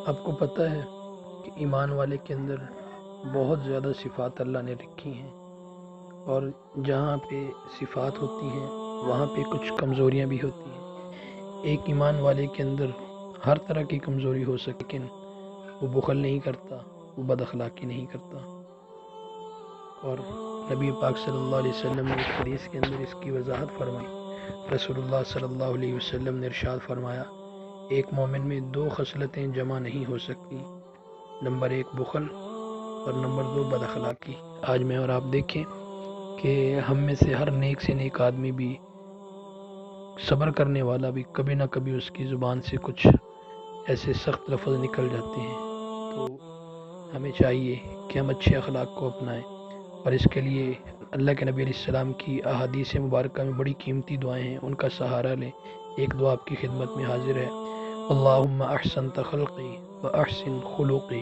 آپ کو پتہ ہے کہ ایمان والے کے اندر بہت زیادہ صفات اللہ نے رکھی ہیں، اور جہاں پہ صفات ہوتی ہیں وہاں پہ کچھ کمزوریاں بھی ہوتی ہیں۔ ایک ایمان والے کے اندر ہر طرح کی کمزوری ہو سکے، لیکن وہ بخل نہیں کرتا، وہ بد اخلاقی نہیں کرتا۔ اور نبی پاک صلی اللہ علیہ وسلم نے ایک حدیث کے اندر اس کی وضاحت فرمائی۔ رسول اللہ صلی اللہ علیہ وسلم نے ارشاد فرمایا، ایک مومن میں 2 خصلتیں جمع نہیں ہو سکتی، نمبر 1 بخل اور نمبر 2 بد اخلاقی۔ آج میں اور آپ دیکھیں کہ ہم میں سے ہر نیک سے نیک آدمی بھی، صبر کرنے والا بھی، کبھی نہ کبھی اس کی زبان سے کچھ ایسے سخت لفظ نکل جاتے ہیں۔ تو ہمیں چاہیے کہ ہم اچھے اخلاق کو اپنائیں، اور اس کے لیے اللہ کے نبی علیہ السلام کی احادیث مبارکہ میں بڑی قیمتی دعائیں ہیں، ان کا سہارا لیں۔ ایک دعا آپ کی خدمت میں حاضر ہے: اللہم احسنت خلقی و احسن خلقی